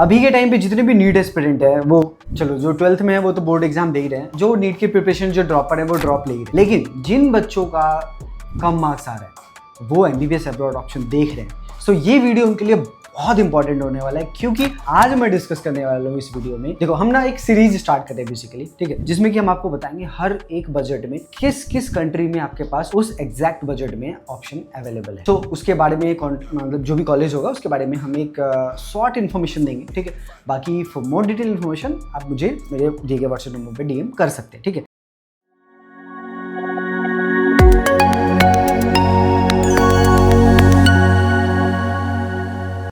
अभी के टाइम पे जितने भी नीट एस्पिरेंट है वो चलो जो 12th में है वो तो बोर्ड एग्जाम दे ही रहे हैं, जो नीट की प्रिपरेशन जो ड्रॉपर है वो ड्रॉप ले ही रहे हैं। लेकिन जिन बच्चों का कम मार्क्स आ रहा है वो एमबीबीएस अब्रॉड ऑप्शन देख रहे हैं। सो ये वीडियो उनके लिए बहुत इंपॉर्टेंट होने वाला है, क्योंकि आज मैं डिस्कस करने वाला हूँ इस वीडियो में। देखो हम ना एक सीरीज स्टार्ट कर रहे हैं बेसिकली, ठीक है, जिसमें कि हम आपको बताएंगे हर एक बजट में किस किस कंट्री में आपके पास उस एग्जैक्ट बजट में ऑप्शन अवेलेबल है। तो उसके बारे में मतलब जो भी कॉलेज होगा उसके बारे में हम एक शॉर्ट इन्फॉर्मेशन देंगे, ठीक है। बाकी फॉर मोर डिटेल इन्फॉर्मेशन आप मुझे मेरे दिए गए व्हाट्सएप नंबर पर डीएम कर सकते हैं, ठीक है।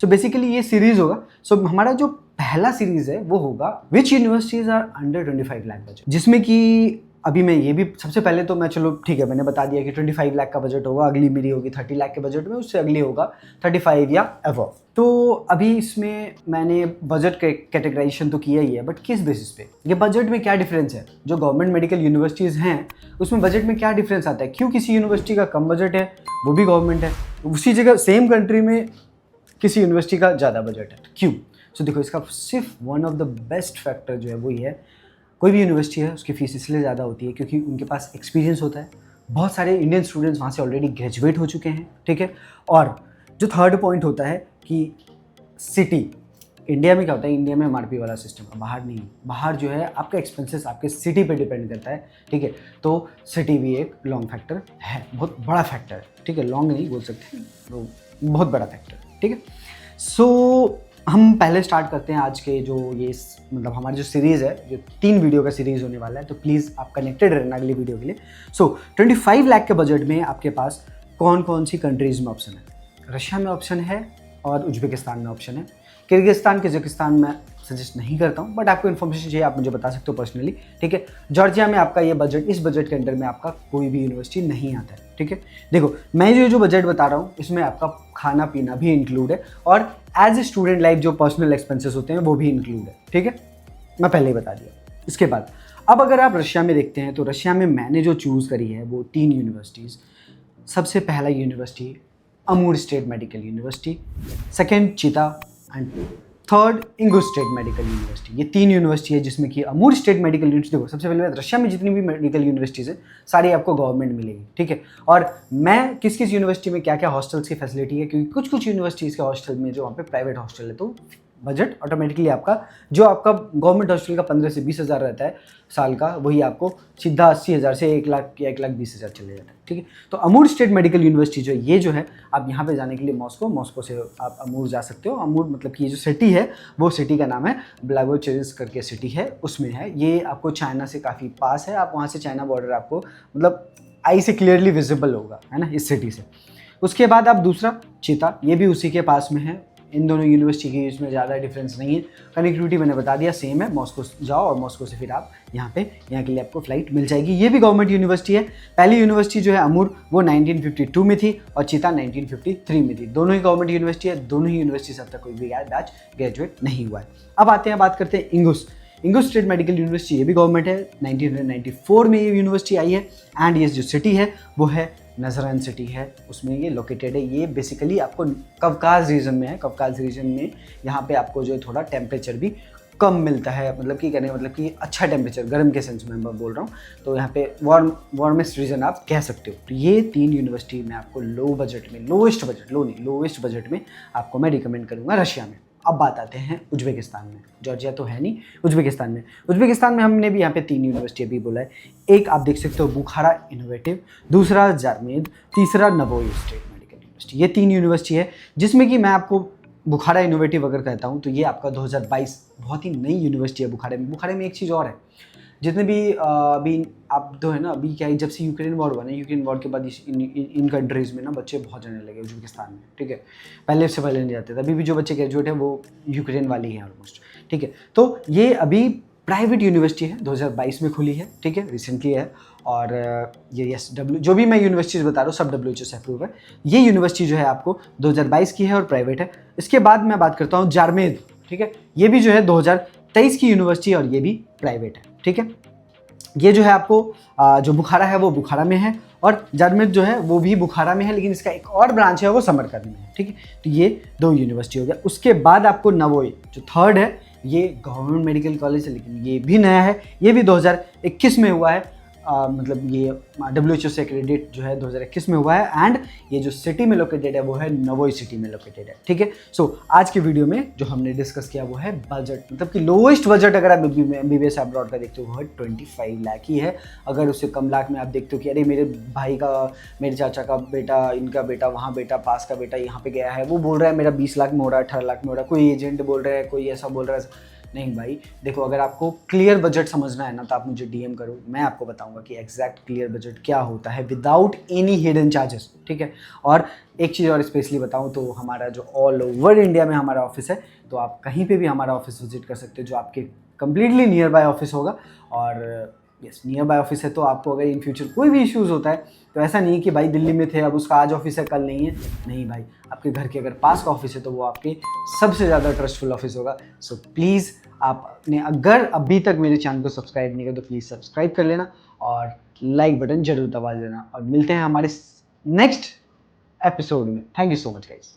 तो बेसिकली ये सीरीज होगा। सो हमारा जो पहला सीरीज है वो होगा which universities are under 25 lakh budget, जिसमें कि अभी मैं ये भी सबसे पहले तो मैं चलो ठीक है मैंने बता दिया कि 25 लाख का बजट होगा, अगली मेरी होगी 30 लाख के बजट में, उससे अगली होगा 35 या अबव। तो अभी इसमें मैंने बजट कैटेगराइजेशन तो किया ही है, बट किस बेसिस पे, ये बजट में क्या डिफरेंस है, जो गवर्नमेंट मेडिकल यूनिवर्सिटीज़ हैं उसमें बजट में क्या डिफरेंस आता है, क्यों किसी यूनिवर्सिटी का कम बजट है वो भी गवर्नमेंट है, उसी जगह सेम कंट्री में किसी यूनिवर्सिटी का ज़्यादा बजट है क्यों। सो देखो इसका सिर्फ one of the best factor जो है वो ये है, कोई भी यूनिवर्सिटी है उसकी फ़ीस इसलिए ज़्यादा होती है क्योंकि उनके पास एक्सपीरियंस होता है, बहुत सारे इंडियन स्टूडेंट्स वहाँ से ऑलरेडी ग्रेजुएट हो चुके हैं, ठीक है। और जो थर्ड पॉइंट होता है कि सिटी, इंडिया में क्या होता है, इंडिया में एमआरपी वाला सिस्टम है, बाहर नहीं, बाहर जो है आपका एक्सपेंसेस आपके सिटी पे डिपेंड करता है, ठीक है। तो सिटी भी एक लॉन्ग फैक्टर है, बहुत बड़ा फैक्टर है, ठीक है, लॉन्ग नहीं बोल सकते, तो बहुत बड़ा फैक्टर, ठीक है। सो हम पहले स्टार्ट करते हैं आज के जो ये मतलब हमारी जो सीरीज़ है, जो 3 वीडियो का सीरीज़ होने वाला है, तो प्लीज़ आप कनेक्टेड रहना अगली वीडियो के लिए। सो 25 लाख के बजट में आपके पास कौन कौन सी कंट्रीज़ में ऑप्शन है, रशिया में ऑप्शन है और उज्बेकिस्तान में ऑप्शन है। किर्गिस्तान कजाकिस्तान में सजेस्ट नहीं करता हूँ, बट आपको इन्फॉर्मेशन चाहिए आप मुझे बता सकते हो पर्सनली, ठीक है। जॉर्जिया में आपका ये बजट, इस बजट के अंडर में आपका कोई भी यूनिवर्सिटी नहीं आता है, ठीक है। देखो मैं जो बजट बता रहा हूँ इसमें आपका खाना पीना भी इंक्लूड है और एज ए स्टूडेंट लाइफ जो पर्सनल एक्सपेंसेस होते हैं वो भी इंक्लूड है, ठीक है, मैं पहले ही बता दिया। इसके बाद अब अगर आप रशिया में देखते हैं तो रशिया में मैंने जो चूज़ करी है वो 3 यूनिवर्सिटीज़। सबसे पहला university Amur state medical university, second Chita and third Ingush state medical university. ये 3 यूनिवर्सिटी है जिसमें कि अमूर स्टेट मेडिकल यूनिवर्सिटी, देखो सबसे पहले रशिया में जितनी भी मेडिकल यूनिवर्सिटीज़ है सारी आपको गवर्नमेंट मिलेगी, ठीक है। और मैं किस किस यूनिवर्सिटी में क्या क्या हॉस्टल्स की फैसिलिटी है, क्योंकि कुछ कुछ यूनिवर्सिटीज़ के हॉस्टल में जो वहाँ पे प्राइवेट हॉस्टल है तो बजट ऑटोमेटिकली आपका जो आपका गवर्नमेंट हॉस्टल का 15 से 20 हज़ार रहता है साल का, वही आपको सीधा 80 हज़ार से 1 लाख या 1,20,000 चले जाता है, ठीक है। तो अमूर स्टेट मेडिकल यूनिवर्सिटी जो है ये जो है आप यहाँ पे जाने के लिए मॉस्को से आप अमूर जा सकते हो। अमूर मतलब कि ये जो सिटी है वो सिटी का नाम है ब्लागोचेरिस करके सिटी है, उसमें है, ये आपको चाइना से काफ़ी पास है, आप वहाँ से चाइना बॉर्डर आपको मतलब आई से क्लियरली विजिबल होगा, है ना, इस सिटी से। उसके बाद आप दूसरा चीता, ये भी उसी के पास में है, इन दोनों यूनिवर्सिटी की इसमें ज़्यादा डिफरेंस नहीं है, कनेक्टिविटी मैंने बता दिया सेम है, मॉस्को जाओ और मॉस्को से फिर आप यहाँ के लिए आपको फ्लाइट मिल जाएगी। ये भी गवर्नमेंट यूनिवर्सिटी है। पहली यूनिवर्सिटी जो है अमूर वो 1952 में थी और चीता 1953 में थी, दोनों ही गवर्नमेंट यूनिवर्सिटी है, दोनों ही यूनिवर्सिटी से अब तक कोई भी बैच ग्रेजुएट नहीं हुआ है। अब आते हैं बात करते हैं इंगुस स्टेट मेडिकल यूनिवर्सिटी, ये भी गवर्नमेंट है, 1994 में ये यूनिवर्सिटी आई है एंड ये जो सिटी है वो है नजरान सिटी है, उसमें ये लोकेटेड है। ये बेसिकली आपको कवकाज रीजन में है, कवकाज रीजन में यहाँ पे आपको जो है थोड़ा टेम्परेचर भी कम मिलता है, मतलब कि कहने मतलब कि अच्छा टेम्परेचर, गर्म के सेंस में मैं बोल रहा हूँ, तो यहाँ पे वार्मेस्ट रीजन आप कह सकते हो। तो ये 3 यूनिवर्सिटी में आपको लो बजट में, लोवेस्ट बजट में आपको मैं रिकमेंड करूँगा रशिया में। अब बात आते हैं उज्बेकिस्तान में, जॉर्जिया तो है नहीं, उज्बेकिस्तान में हमने भी यहाँ पे 3 यूनिवर्सिटी अभी बोला है। एक आप देख सकते हो बुखारा इनोवेटिव, दूसरा जारमेद, तीसरा नवोई स्टेट मेडिकल यूनिवर्सिटी। ये 3 यूनिवर्सिटी है जिसमें कि मैं आपको बुखारा इनोवेटिव अगर कहता हूँ तो ये आपका 2022 बहुत ही नई यूनिवर्सिटी है बुखारे में एक चीज़ और है, जितने भी अभी आप तो है ना, अभी क्या है, जब से यूक्रेन वॉर हुआ ना, यूक्रेन वॉर के बाद इन कंट्रीज़ में ना बच्चे बहुत जाने लगे उज्बेकिस्तान में, ठीक है, पहले नहीं जाते थे, अभी भी जो बच्चे ग्रेजुएट हैं वो यूक्रेन वाले ही हैं ऑलमोस्ट, ठीक है। तो ये अभी प्राइवेट यूनिवर्सिटी है, 2022 में खुली है, ठीक है, रिसेंटली है। और ये जो भी मैं यूनिवर्सिटीज़ बता रहा हूँ सब WHO से अप्रूव है। ये यूनिवर्सिटी जो है आपको 2022 की है और प्राइवेट है। इसके बाद मैं बात करता हूँ जारमेद, ठीक है, ये भी जो है 2023 की यूनिवर्सिटी और ये भी प्राइवेट है, ठीक है। ये जो है आपको जो बुखारा है वो बुखारा में है और जादमिर जो है वो भी बुखारा में है, लेकिन इसका एक और ब्रांच है वो समरकंद में है, ठीक है। तो ये 2 यूनिवर्सिटी हो गया। उसके बाद आपको नवोई जो थर्ड है, ये गवर्नमेंट मेडिकल कॉलेज है, लेकिन ये भी नया है, ये भी 2021 में हुआ है। मतलब ये WHO से एक्रेडिट जो है 2021 में हुआ है, एंड ये जो सिटी में लोकेटेड है वो है नवोई सिटी में लोकेटेड है, ठीक है। सो आज की वीडियो में जो हमने डिस्कस किया वो है बजट, मतलब कि लोएस्ट बजट अगर आप MBBS अब्रॉड का देखते हो वो है 25 लाख ही है। अगर उससे कम लाख में आप देखते हो कि अरे मेरे भाई का, मेरे चाचा का बेटा, इनका बेटा, वहाँ बेटा, पास का बेटा यहाँ पे गया है, वो बोल रहा है मेरा 20 लाख में हो रहा है, 18 लाख में हो रहा है, कोई एजेंट बोल रहा है, कोई ऐसा बोल रहा है। नहीं भाई देखो, अगर आपको क्लियर बजट समझना है ना तो आप मुझे DM करो, मैं आपको बताऊंगा कि एग्जैक्ट क्लियर बजट क्या होता है विदाउट एनी हिडन चार्जेस, ठीक है। और एक चीज़ और स्पेशली बताऊं तो हमारा जो ऑल ओवर इंडिया में हमारा ऑफिस है, तो आप कहीं पे भी हमारा ऑफिस विजिट कर सकते हो जो आपके कंप्लीटली नियर बाय ऑफिस होगा। और यस, नियर बाय ऑफिस है तो आपको अगर इन फ्यूचर कोई भी इश्यूज़ होता है तो ऐसा नहीं है कि भाई दिल्ली में थे अब उसका आज ऑफिस है कल नहीं है, नहीं भाई, आपके घर के अगर पास का ऑफिस है तो वो आपके सबसे ज़्यादा ट्रस्टफुल ऑफिस होगा। सो प्लीज़ आपने अगर अभी तक मेरे चैनल को सब्सक्राइब नहीं किया तो प्लीज़ सब्सक्राइब कर लेना और लाइक बटन जरूर दबा देना, और मिलते हैं हमारे नेक्स्ट एपिसोड में। Thank you so much guys.